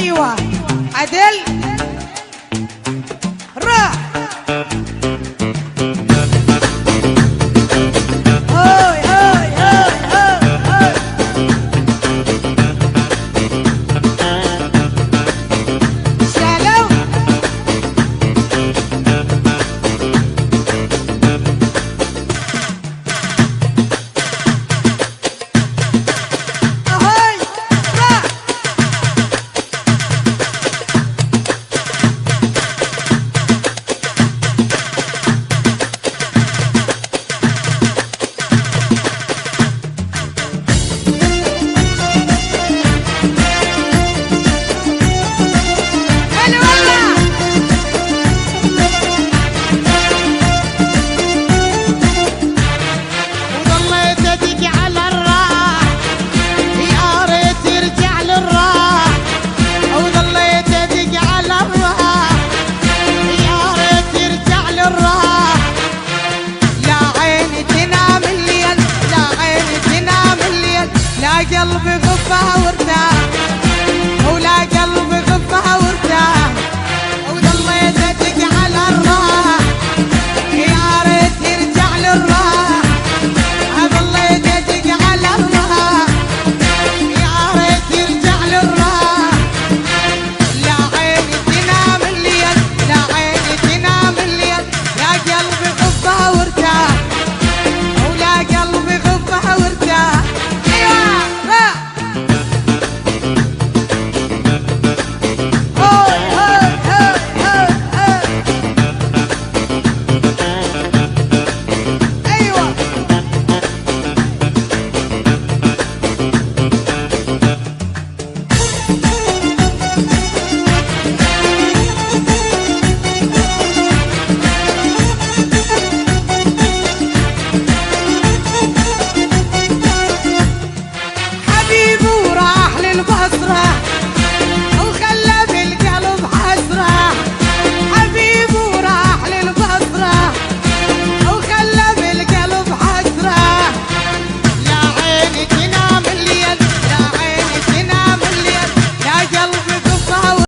ايوه عدل راح هاي هاي هاي هاي هاي شالو هاي راح هلا والله وظليت ادق على الراح يا ريت يرجع للراح وظليت ادق على الراح يا ريت يرجع للراح لا عيني تنام الليل لا عيني تنام الليل لا قلبي غفى وارتاح